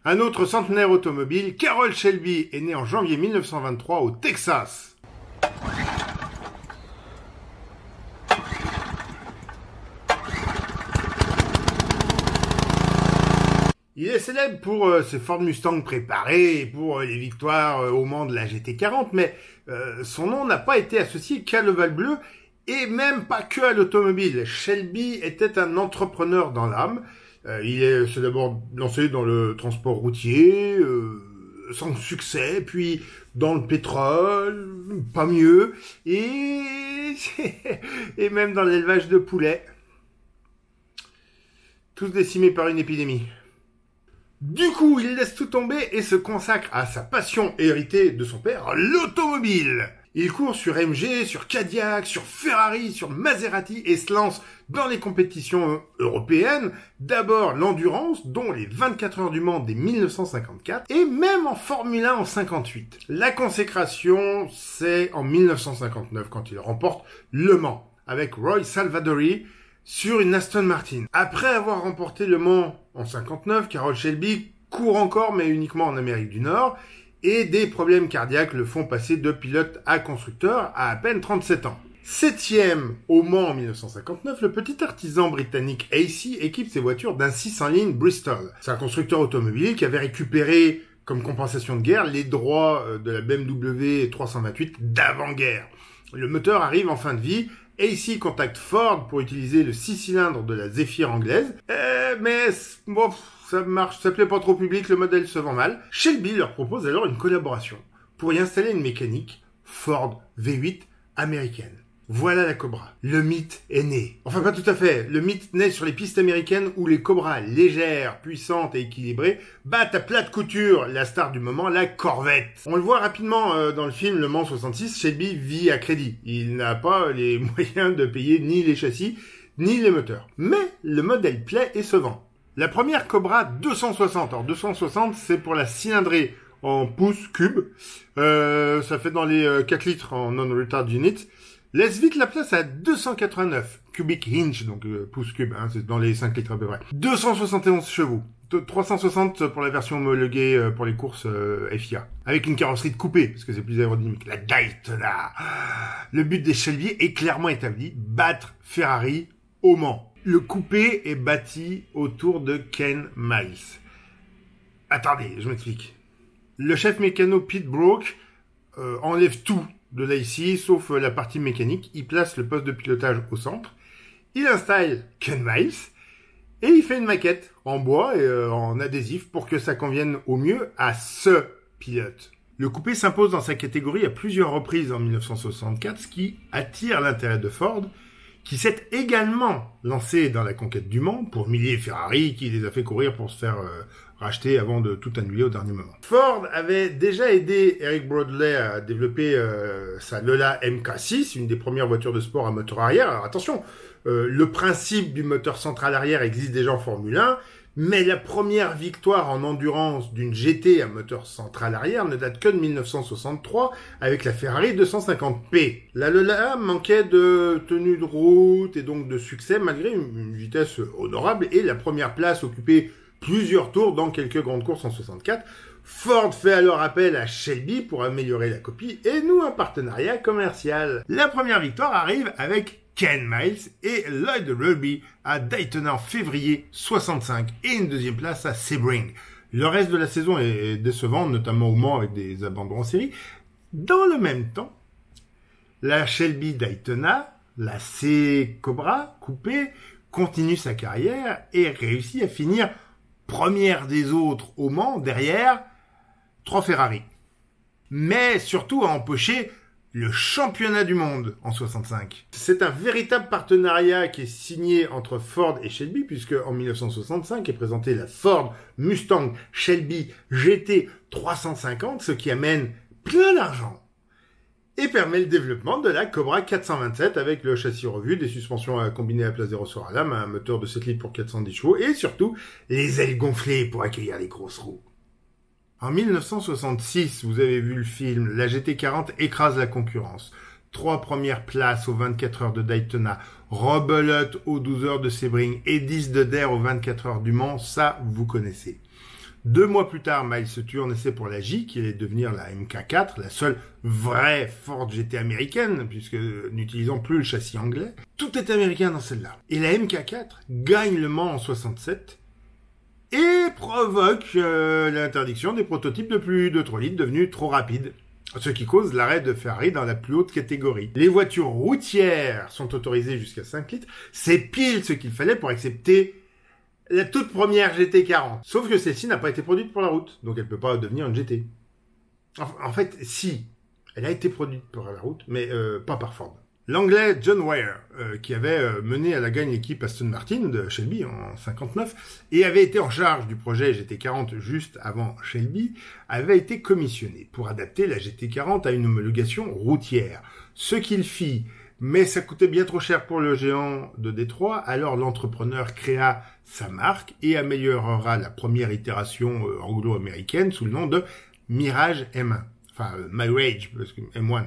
Un autre centenaire automobile, Carroll Shelby, est né en janvier 1923 au Texas. Il est célèbre pour ses Ford Mustang préparés et pour les victoires au Mans de la GT40, mais son nom n'a pas été associé qu'à l'Oval Bleu et même pas que à l'automobile. Shelby était un entrepreneur dans l'âme. Il s'est d'abord lancé dans le transport routier, sans succès, puis dans le pétrole, pas mieux, et même dans l'élevage de poulets. Tous décimés par une épidémie. Du coup, il laisse tout tomber et se consacre à sa passion héritée de son père, l'automobile. Il court sur MG, sur Cadillac, sur Ferrari, sur Maserati et se lance dans les compétitions européennes, d'abord l'endurance, dont les 24 heures du Mans dès 1954, et même en Formule 1 en 58. La consécration, c'est en 1959 quand il remporte Le Mans, avec Roy Salvadori, sur une Aston Martin. Après avoir remporté Le Mans en 59, Carroll Shelby court encore, mais uniquement en Amérique du Nord, et des problèmes cardiaques le font passer de pilote à constructeur à peine 37 ans. 7e au Mans en 1959, le petit artisan britannique AC équipe ses voitures d'un 600 lignes Bristol. C'est un constructeur automobile qui avait récupéré, comme compensation de guerre, les droits de la BMW 328 d'avant-guerre. Le moteur arrive en fin de vie. AC contacte Ford pour utiliser le 6 cylindres de la Zephyr anglaise, mais bon, ça plaît pas trop au public, le modèle se vend mal. Shelby leur propose alors une collaboration pour y installer une mécanique Ford V8 américaine. Voilà la Cobra. Le mythe est né. Enfin, pas tout à fait. Le mythe naît sur les pistes américaines où les Cobras légères, puissantes et équilibrées battent à plate couture la star du moment, la Corvette. On le voit rapidement dans le film Le Mans 66, Shelby vit à crédit. Il n'a pas les moyens de payer ni les châssis, ni les moteurs. Mais le modèle plaît et se vend. La première Cobra 260. Alors 260, c'est pour la cylindrée en pouces cubes. Ça fait dans les 4 litres en non-retard unit. Laisse vite la place à 289 cubic inch, donc pouces cubes, hein, c'est dans les 5 litres à peu près. 271 chevaux, 360 pour la version homologuée pour les courses FIA, avec une carrosserie de coupé, parce que c'est plus aérodynamique. La Daytona. Le but des Shelby est clairement établi, battre Ferrari au Mans. Le coupé est bâti autour de Ken Miles. Attendez, je m'explique. Le chef mécano Pete Broke enlève tout de l'AC, sauf la partie mécanique. Il place le poste de pilotage au centre. Il installe Ken Miles et il fait une maquette en bois et en adhésif pour que ça convienne au mieux à ce pilote. Le coupé s'impose dans sa catégorie à plusieurs reprises en 1964, ce qui attire l'intérêt de Ford, qui s'est également lancé dans la conquête du Mans pour humilier Ferrari, qui les a fait courir pour se faire racheter avant de tout annuler au dernier moment. Ford avait déjà aidé Eric Broadley à développer sa Lola MK6, une des premières voitures de sport à moteur arrière. Alors attention, le principe du moteur central arrière existe déjà en Formule 1, mais la première victoire en endurance d'une GT à moteur central arrière ne date que de 1963 avec la Ferrari 250p. La Lola manquait de tenue de route et donc de succès malgré une vitesse honorable et la première place occupée plusieurs tours dans quelques grandes courses en 64. Ford fait alors appel à Shelby pour améliorer la copie et noue un partenariat commercial. La première victoire arrive avec Ken Miles et Lloyd Ruby à Daytona en février 65 et une deuxième place à Sebring. Le reste de la saison est décevant, notamment au Mans avec des abandons en série. Dans le même temps, la Shelby Daytona, la C Cobra coupée, continue sa carrière et réussit à finir première des autres au Mans derrière 3 Ferrari. Mais surtout à empocher le championnat du monde en 65. C'est un véritable partenariat qui est signé entre Ford et Shelby, puisque en 1965 est présentée la Ford Mustang Shelby GT 350, ce qui amène plein d'argent et permet le développement de la Cobra 427 avec le châssis revu, des suspensions combinées à place des ressorts à lame, un moteur de 7 litres pour 410 chevaux et surtout les ailes gonflées pour accueillir les grosses roues. En 1966, vous avez vu le film, la GT40 écrase la concurrence. 3 premières places aux 24 heures de Daytona, rebelote aux 12 heures de Sebring et 10 de Der aux 24 heures du Mans, ça vous connaissez. 2 mois plus tard, Miles se tue en essai pour la J, qui allait devenir la MK4, la seule vraie Ford GT américaine, puisque n'utilisant plus le châssis anglais. Tout est américain dans celle-là. Et la MK4 gagne le Mans en 67 et provoque l'interdiction des prototypes de plus de 3 litres devenus trop rapides, ce qui cause l'arrêt de Ferrari dans la plus haute catégorie. Les voitures routières sont autorisées jusqu'à 5 litres. C'est pile ce qu'il fallait pour accepter la toute première GT40. Sauf que celle-ci n'a pas été produite pour la route, donc elle peut pas devenir une GT. En fait, si, elle a été produite pour la route, mais pas par Ford. L'anglais John Wyer, qui avait mené à la gagne l'équipe Aston Martin de Shelby en 59, et avait été en charge du projet GT40 juste avant Shelby, avait été commissionné pour adapter la GT40 à une homologation routière. Ce qu'il fit, mais ça coûtait bien trop cher pour le géant de Détroit, alors l'entrepreneur créa sa marque et améliorera la première itération anglo-américaine sous le nom de Mirage M1. Enfin, Mirage, parce que M1,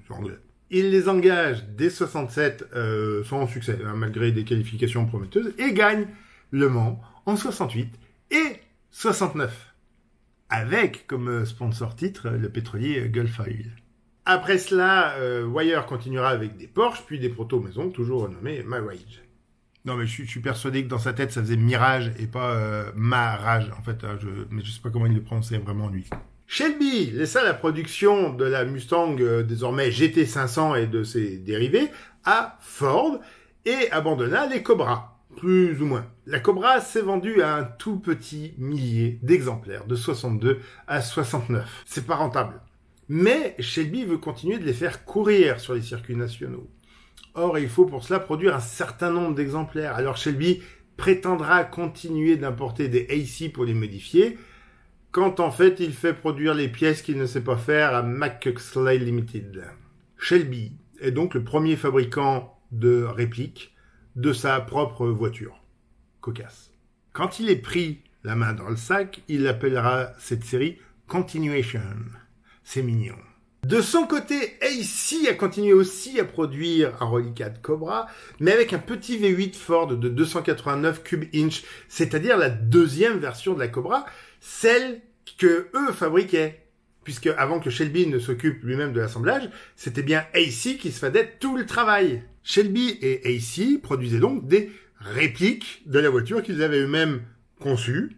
anglais. Il les engage dès 67 sans succès, hein, malgré des qualifications prometteuses, et gagne Le Mans en 68 et 69. Avec comme sponsor titre le pétrolier Gulf Oil. Après cela, Wyer continuera avec des Porsche, puis des protos maison, toujours renommés Mirage. Non, mais je suis persuadé que dans sa tête, ça faisait Mirage et pas Marage, en fait. Hein, mais je sais pas comment il le prononçait vraiment, lui. Shelby laissa la production de la Mustang, désormais GT500 et de ses dérivés, à Ford et abandonna les Cobra, plus ou moins. La Cobra s'est vendue à un tout petit millier d'exemplaires, de 62 à 69. C'est pas rentable. Mais Shelby veut continuer de les faire courir sur les circuits nationaux. Or, il faut pour cela produire un certain nombre d'exemplaires. Alors Shelby prétendra continuer d'importer des AC pour les modifier, quand en fait il fait produire les pièces qu'il ne sait pas faire à McCuxley Limited. Shelby est donc le premier fabricant de répliques de sa propre voiture. Cocasse. Quand il est pris la main dans le sac, il appellera cette série Continuation. C'est mignon. De son côté, AC a continué aussi à produire un reliquat de Cobra, mais avec un petit V8 Ford de 289 cube inch, c'est-à-dire la deuxième version de la Cobra, celle que eux fabriquaient. Puisque avant que Shelby ne s'occupe lui-même de l'assemblage, c'était bien AC qui se faisait tout le travail. Shelby et AC produisaient donc des répliques de la voiture qu'ils avaient eux-mêmes conçue.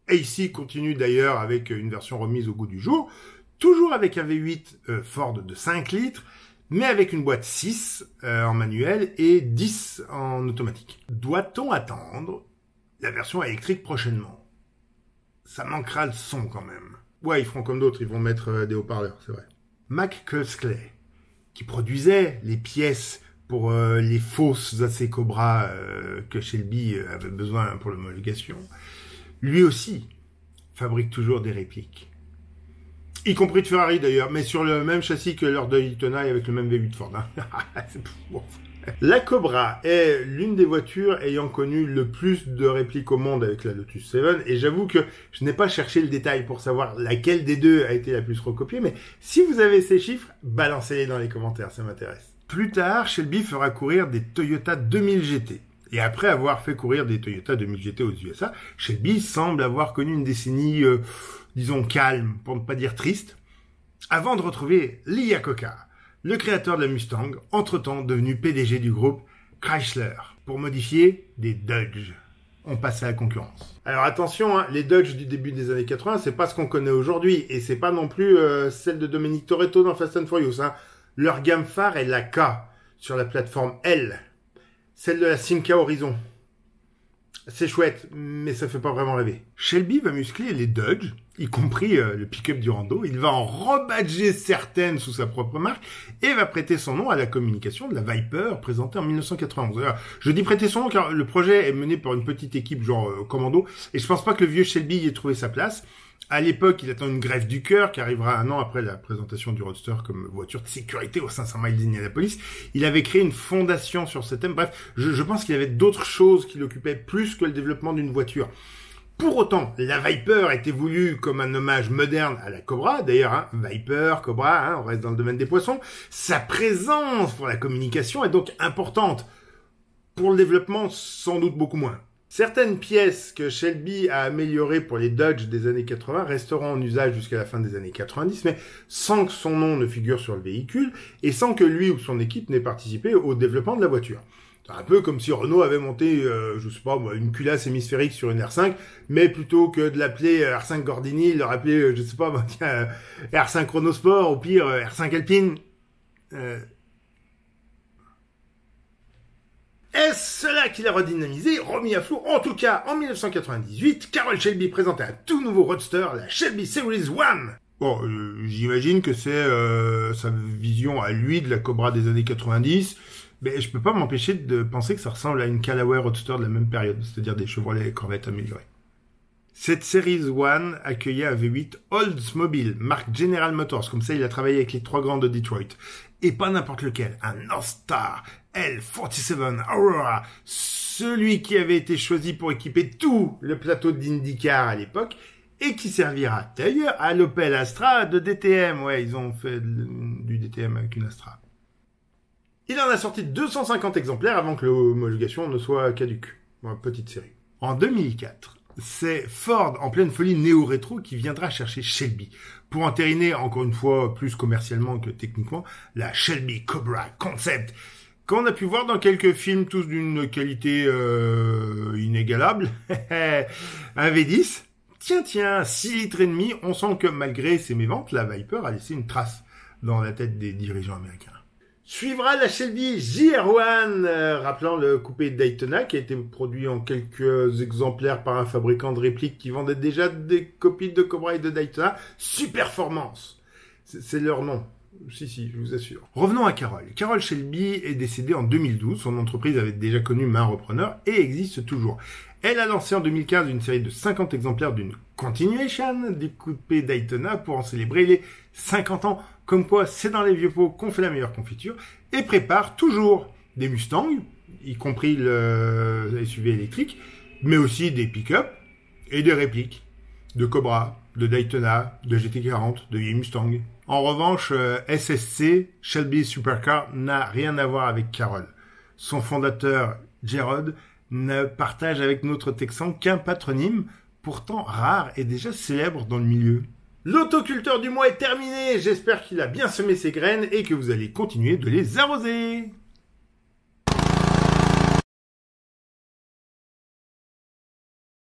AC continue d'ailleurs avec une version remise au goût du jour, toujours avec un V8 Ford de 5 litres, mais avec une boîte 6 en manuel et 10 en automatique. Doit-on attendre la version électrique prochainement? Ça manquera le son quand même. Ouais, ils feront comme d'autres, ils vont mettre des haut-parleurs, c'est vrai. McCuskey, qui produisait les pièces pour les fausses AC Cobra que Shelby avait besoin pour l'homologation, lui aussi fabrique toujours des répliques. Y compris de Ferrari d'ailleurs, mais sur le même châssis que leur Daytona et avec le même V8 Ford. Hein. Bon. La Cobra est l'une des voitures ayant connu le plus de répliques au monde avec la Lotus 7, et j'avoue que je n'ai pas cherché le détail pour savoir laquelle des deux a été la plus recopiée, mais si vous avez ces chiffres, balancez-les dans les commentaires, ça m'intéresse. Plus tard, Shelby fera courir des Toyota 2000 GT. Et après avoir fait courir des Toyota 2000 GT aux USA, Shelby semble avoir connu une décennie, disons, calme, pour ne pas dire triste, avant de retrouver Lee Iacocca, le créateur de la Mustang, entre-temps devenu PDG du groupe Chrysler, pour modifier des Dodge. On passe à la concurrence. Alors attention, hein, les Dodge du début des années 80, c'est pas ce qu'on connaît aujourd'hui, et c'est pas non plus celle de Dominic Toretto dans Fast and Furious. Hein. Leur gamme phare est la K, sur la plateforme L, celle de la Simca Horizon. C'est chouette, mais ça fait pas vraiment rêver. Shelby va muscler les Dodge, y compris le pick-up du rando. Il va en rebadger certaines sous sa propre marque et va prêter son nom à la communication de la Viper présentée en 1991. Alors, je dis prêter son nom car le projet est mené par une petite équipe genre commando et je pense pas que le vieux Shelby y ait trouvé sa place. À l'époque, il attend une greffe du cœur qui arrivera un an après la présentation du Roadster comme voiture de sécurité aux 500 miles d'Indianapolis. Il avait créé une fondation sur ce thème. Bref, je pense qu'il y avait d'autres choses qui l'occupaient plus que le développement d'une voiture. Pour autant, la Viper était voulue comme un hommage moderne à la Cobra. D'ailleurs, hein, Viper, Cobra, hein, on reste dans le domaine des poissons. Sa présence pour la communication est donc importante. Pour le développement, sans doute beaucoup moins. Certaines pièces que Shelby a améliorées pour les Dodge des années 80 resteront en usage jusqu'à la fin des années 90, mais sans que son nom ne figure sur le véhicule et sans que lui ou son équipe n'ait participé au développement de la voiture. C'est un peu comme si Renault avait monté, je sais pas, une culasse hémisphérique sur une R5, mais plutôt que de l'appeler R5 Gordini, il leur appelait, je sais pas, tiens, R5 Chronosport, au pire R5 Alpine. Est-ce cela qui l'a redynamisé, remis à flot? En tout cas, en 1998, Carroll Shelby présentait un tout nouveau roadster, la Shelby Series 1. Bon, j'imagine que c'est sa vision à lui de la Cobra des années 90, mais je peux pas m'empêcher de penser que ça ressemble à une Callaway Roadster de la même période, c'est-à-dire des Chevrolet et Corvette améliorés. Cette Series 1 accueillait un V8 Oldsmobile, marque General Motors, comme ça il a travaillé avec les 3 grands de Detroit. Et pas n'importe lequel, un North Star L47 Aurora, celui qui avait été choisi pour équiper tout le plateau d'IndyCar à l'époque, et qui servira d'ailleurs à l'Opel Astra de DTM. Ouais, ils ont fait du DTM avec une Astra. Il en a sorti 250 exemplaires avant que l'homologation ne soit caduque. Bon, petite série. En 2004, c'est Ford, en pleine folie néo-rétro, qui viendra chercher Shelby pour entériner, encore une fois, plus commercialement que techniquement, la Shelby Cobra Concept, qu'on a pu voir dans quelques films, tous d'une qualité inégalable. Un V10. Tiens, 6 litres et demi, on sent que malgré ses méventes, la Viper a laissé une trace dans la tête des dirigeants américains. Suivra la Shelby JR1, rappelant le coupé Daytona qui a été produit en quelques exemplaires par un fabricant de répliques qui vendait déjà des copies de Cobra et de Daytona. Superformance, c'est leur nom. Si, je vous assure. Revenons à Carroll. Carroll Shelby est décédée en 2012. Son entreprise avait déjà connu maint repreneur et existe toujours. Elle a lancé en 2015 une série de 50 exemplaires d'une continuation du coupé Daytona pour en célébrer les 50 ans. Comme quoi, c'est dans les vieux pots qu'on fait la meilleure confiture. Et prépare toujours des Mustangs, y compris le SUV électrique, mais aussi des pick-up et des répliques de Cobra, de Daytona, de GT40, de Mustang. En revanche, SSC, Shelby Supercar, n'a rien à voir avec Carroll. Son fondateur, Gerard, ne partage avec notre Texan qu'un patronyme, pourtant rare et déjà célèbre dans le milieu. L'autoculteur du mois est terminé. J'espère qu'il a bien semé ses graines et que vous allez continuer de les arroser.